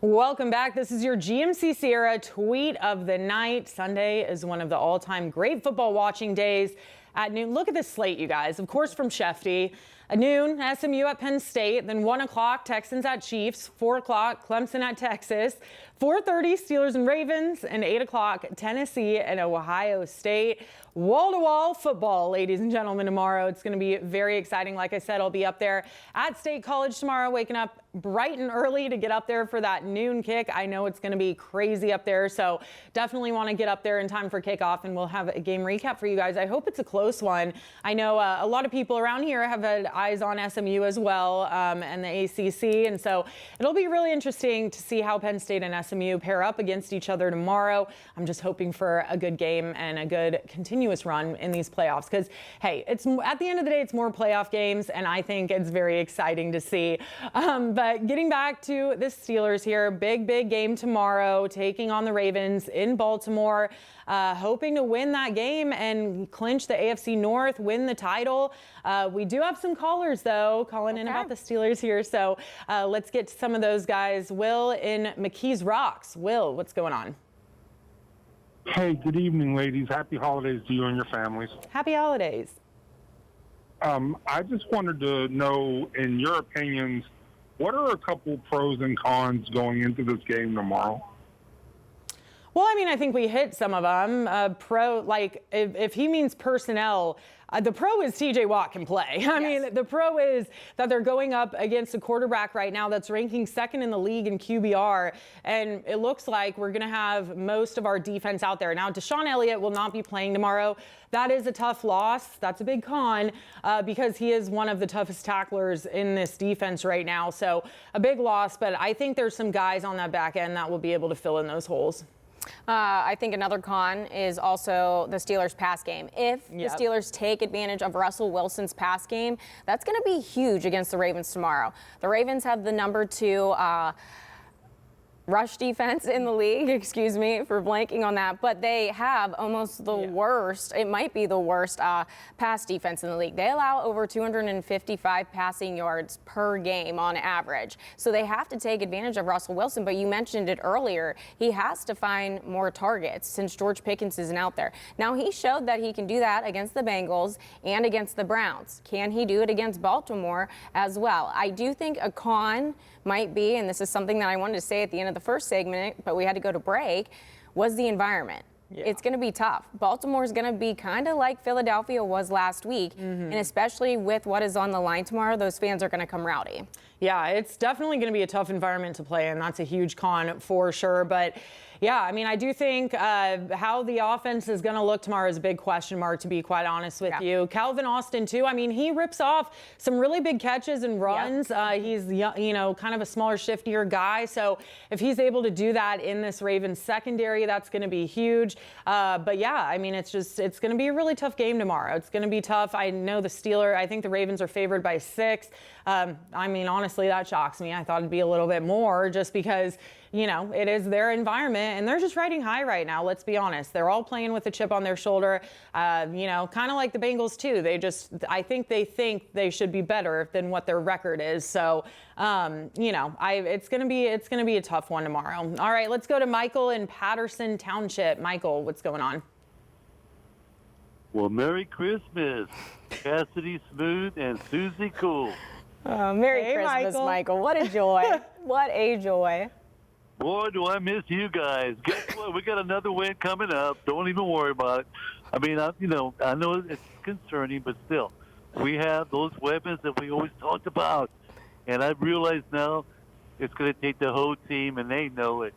Welcome back. This is your GMC Sierra tweet of the night. Sunday is one of the all-time great football watching days at noon. Look at this slate, you guys. Of course, from Shefty. At noon, SMU at Penn State. Then 1 o'clock, Texans at Chiefs. 4 o'clock, Clemson at Texas. 4:30, Steelers and Ravens. And 8 o'clock, Tennessee and Ohio State. Wall-to-wall football, ladies and gentlemen, tomorrow. It's going to be very exciting. Like I said, I'll be up there at State College tomorrow, waking up bright and early to get up there for that noon kick. I know it's going to be crazy up there, so definitely want to get up there in time for kickoff, and we'll have a game recap for you guys. I hope it's a close one. I know a lot of people around here have had eyes on SMU as well, and the ACC, and so it'll be really interesting to see how Penn State and SMU pair up against each other tomorrow. I'm just hoping for a good game and a good continuous run in these playoffs, because hey, it's at the end of the day, it's more playoff games, and I think it's very exciting to see. But getting back to the Steelers here, big game tomorrow, taking on the Ravens in Baltimore, hoping to win that game and clinch the AFC North, win the title. We do have some callers, though, calling in about the Steelers here, so let's get to some of those guys. Will in McKees Rocks. Will, what's going on? Hey, good evening, ladies. Happy holidays to you and your families. Happy holidays. I just wanted to know, in your opinions, what are a couple pros and cons going into this game tomorrow? Well, I mean, I think we hit some of them. Pro, like, if he means personnel, the pro is TJ Watt can play. I mean, the pro is that they're going up against a quarterback right now that's ranking second in the league in QBR, and it looks like we're going to have most of our defense out there. Now, Deshaun Elliott will not be playing tomorrow. That is a tough loss. That's a big con because he is one of the toughest tacklers in this defense right now. So a big loss, but I think there's some guys on that back end that will be able to fill in those holes. I think another con is also the Steelers' pass game. If the Steelers take advantage of Russell Wilson's pass game, that's going to be huge against the Ravens tomorrow. The Ravens have the number 2 rush defense in the league, excuse me for blanking on that, but they have almost the worst, it might be the worst pass defense in the league. They allow over 255 passing yards per game on average. So they have to take advantage of Russell Wilson, but you mentioned it earlier, he has to find more targets since George Pickens isn't out there. Now, he showed that he can do that against the Bengals and against the Browns. Can he do it against Baltimore as well? I do think a con might be, and this is something that I wanted to say at the end of the first segment, but we had to go to break, was the environment. It's going to be tough. Baltimore is going to be kind of like Philadelphia was last week, and especially with what is on the line tomorrow, those fans are going to come rowdy. Yeah, it's definitely going to be a tough environment to play in. That's a huge con for sure. But yeah, I mean, I do think how the offense is going to look tomorrow is a big question mark, to be quite honest with you. Calvin Austin, too. I mean, he rips off some really big catches and runs. He's, you know, kind of a smaller, shiftier guy. So if he's able to do that in this Ravens secondary, that's going to be huge. But yeah, I mean, it's going to be a really tough game tomorrow. It's going to be tough. I know I think the Ravens are favored by 6. I mean, honestly, that shocks me. I thought it'd be a little bit more just because, you know, it is their environment and they're just riding high right now. Let's be honest. They're all playing with a chip on their shoulder, you know, kind of like the Bengals too. I think they should be better than what their record is. So, you know, it's going to be a tough one tomorrow. All right, let's go to Michael in Patterson Township. Michael, what's going on? Well, Merry Christmas, Cassidy Smooth and Suzie Cool. Merry Christmas, Michael. What a joy. What a joy. Boy, do I miss you guys. Guess what? We got another win coming up. Don't even worry about it. I mean, I know it's concerning, but still, we have those weapons that we always talked about. And I realize now it's going to take the whole team, and they know it.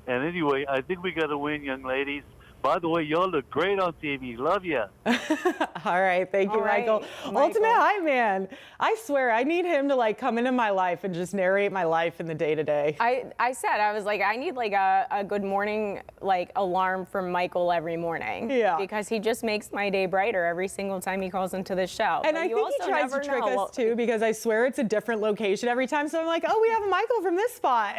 And anyway, I think we got to win, young ladies. By the way, y'all look great on TV. Love ya. All right. Thank you, Michael. Ultimate High Man. I swear, I need him to like come into my life and just narrate my life in the day to day. I was like, I need like a good morning like alarm from Michael every morning. Yeah. Because he just makes my day brighter every single time he calls into this show. And I think he tries to trick us too, because I swear it's a different location every time. So I'm like, oh, we have a Michael from this spot.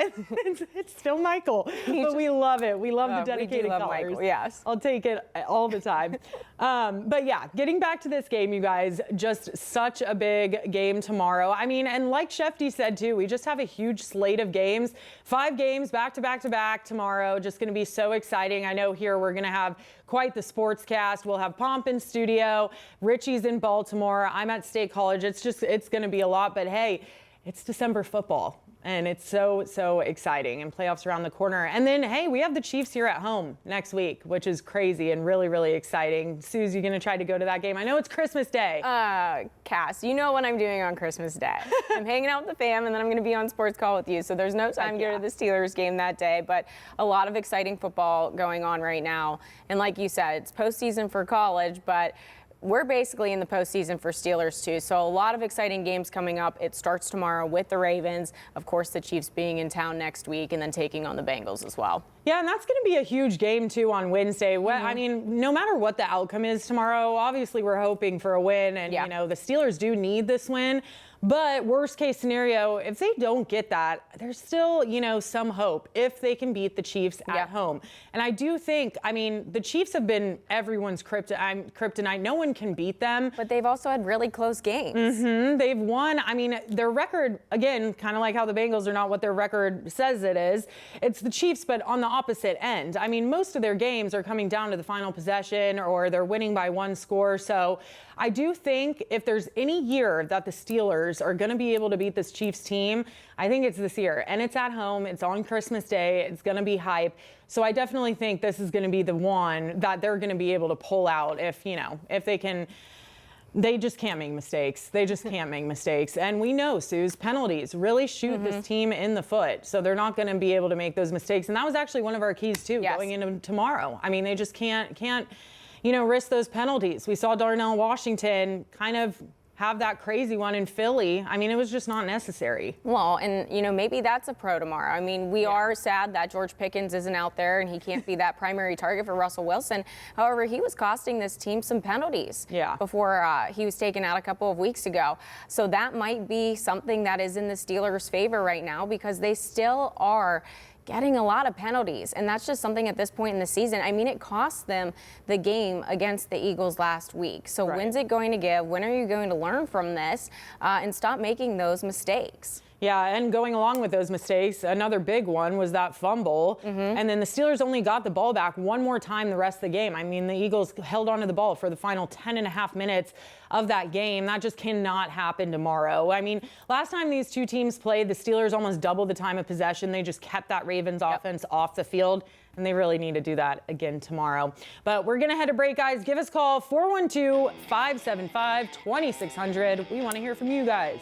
It's still Michael. But we love it. We love the dedicated callers. Yeah. Yes. I'll take it all the time. But yeah, getting back to this game, you guys, just such a big game tomorrow. I mean, and like Shefty said too, we just have a huge slate of games. 5 games back to back to back tomorrow. Just going to be so exciting. I know here we're going to have quite the sports cast. We'll have Pomp in studio. Richie's in Baltimore. I'm at State College. It's going to be a lot. But hey, it's December football. And it's so exciting, and playoffs around the corner. And then, hey, we have the Chiefs here at home next week, which is crazy and really, really exciting. Suzie, you going to try to go to that game? I know it's Christmas Day. Cass, you know what I'm doing on Christmas Day. I'm hanging out with the fam, and then I'm going to be on Sports Call with you. So there's no time to go to the Steelers game that day. But a lot of exciting football going on right now. And like you said, it's postseason for college, but we're basically in the postseason for Steelers too. So a lot of exciting games coming up. It starts tomorrow with the Ravens. Of course, the Chiefs being in town next week and then taking on the Bengals as well. Yeah, and that's going to be a huge game too on Wednesday. I mean, no matter what the outcome is tomorrow, obviously we're hoping for a win, and you know, the Steelers do need this win. But worst case scenario, if they don't get that, there's still, you know, some hope if they can beat the Chiefs at home. And I do think, I mean, the Chiefs have been everyone's kryptonite. No one can beat them. But they've also had really close games. They've won. I mean, their record, again, kind of like how the Bengals are not what their record says it is. It's the Chiefs, but on the opposite end. I mean, most of their games are coming down to the final possession, or they're winning by 1 score. So I do think if there's any year that the Steelers are going to be able to beat this Chiefs team, I think it's this year. And it's at home. It's on Christmas Day. It's going to be hype. So I definitely think this is going to be the one that they're going to be able to pull out if, you know, if they can. They just can't make mistakes. They just can't make mistakes. And we know, Suze, penalties really shoot this team in the foot. So they're not going to be able to make those mistakes. And that was actually one of our keys, too, going into tomorrow. I mean, they just can't, you know, risk those penalties. We saw Darnell Washington kind of have that crazy one in Philly. I mean, it was just not necessary. Well, and, you know, maybe that's a pro tomorrow. I mean, we are sad that George Pickens isn't out there and he can't be that primary target for Russell Wilson. However, he was costing this team some penalties before he was taken out a couple of weeks ago. So that might be something that is in the Steelers' favor right now, because they still are getting a lot of penalties, and that's just something at this point in the season. I mean, it cost them the game against the Eagles last week. So when's it going to give? When are you going to learn from this and stop making those mistakes? Yeah, and going along with those mistakes, another big one was that fumble. And then the Steelers only got the ball back one more time the rest of the game. I mean, the Eagles held onto the ball for the final 10.5 minutes of that game. That just cannot happen tomorrow. I mean, last time these two teams played, the Steelers almost doubled the time of possession. They just kept that Ravens offense off the field, and they really need to do that again tomorrow. But we're going to head to break, guys. Give us a call, 412-575-2600. We want to hear from you guys.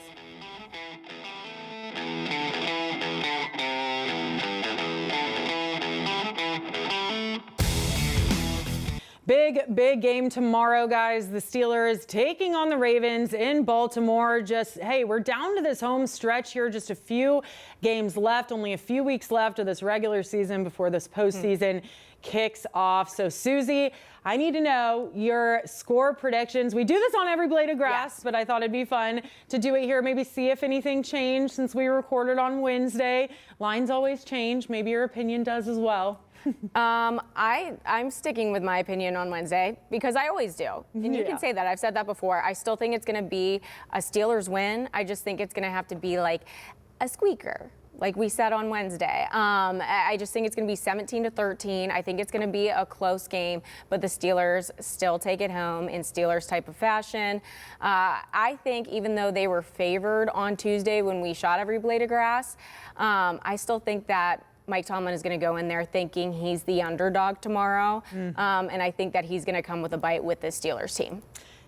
Big game tomorrow, guys. The Steelers taking on the Ravens in Baltimore. Just, hey, we're down to this home stretch here. Just a few games left, only a few weeks left of this regular season before this postseason kicks off. So, Suzie, I need to know your score predictions. We do this on every blade of grass, but I thought it'd be fun to do it here. Maybe see if anything changed since we recorded on Wednesday. Lines always change. Maybe your opinion does as well. I'm sticking with my opinion on Wednesday, because I always do. And you can say that. I've said that before. I still think it's going to be a Steelers win. I just think it's going to have to be like a squeaker, like we said on Wednesday. I just think it's going to be 17-13. I think it's going to be a close game, but the Steelers still take it home in Steelers type of fashion. I think even though they were favored on Tuesday when we shot every blade of grass, I still think that Mike Tomlin is going to go in there thinking he's the underdog tomorrow. And I think that he's going to come with a bite with this Steelers team.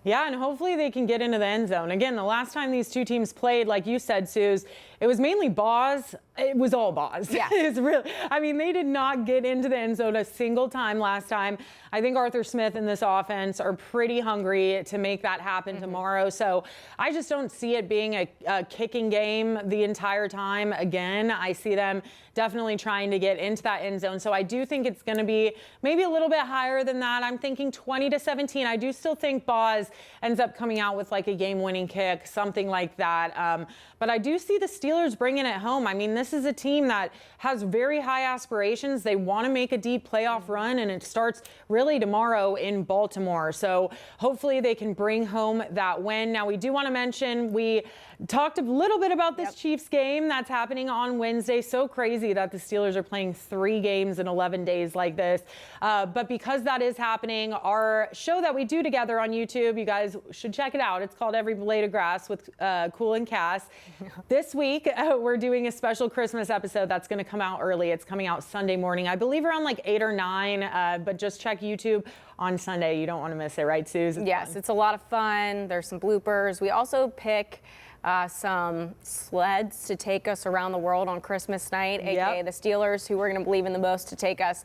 Yeah, and hopefully they can get into the end zone. Again, the last time these two teams played, like you said, Suze, it was mainly Boz. It was all Boz. Yeah. It's really, I mean, they did not get into the end zone a single time last time. I think Arthur Smith and this offense are pretty hungry to make that happen tomorrow. So I just don't see it being a kicking game the entire time. Again, I see them definitely trying to get into that end zone. So I do think it's going to be maybe a little bit higher than that. I'm thinking 20-17. I do still think Boz ends up coming out with like a game-winning kick, something like that. But I do see the Steelers bringing it home. I mean, this this is a team that has very high aspirations. They want to make a deep playoff run, and it starts really tomorrow in Baltimore. So hopefully they can bring home that win. Now, we do want to mention, we talked a little bit about this Chiefs game that's happening on Wednesday. So crazy that the Steelers are playing 3 games in 11 days like this. But because that is happening, our show that we do together on YouTube, you guys should check it out. It's called Every Blade of Grass with Cool and Cass. This week, we're doing a special Christmas episode that's going to come out early. It's coming out Sunday morning, I believe around like 8 or 9, but just check YouTube on Sunday. You don't want to miss it, right, Suze? Yes, it's a lot of fun. There's some bloopers. We also pick some sleds to take us around the world on Christmas night, aka the Steelers, who we're going to believe in the most to take us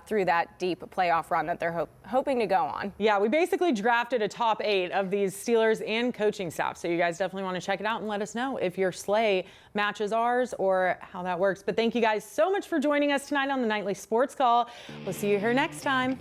through that deep playoff run that they're hoping to go on. Yeah, we basically drafted a top 8 of these Steelers and coaching staff, so you guys definitely want to check it out and let us know if your sleigh matches ours or how that works. But thank you guys so much for joining us tonight on the Nightly Sports Call. We'll see you here next time.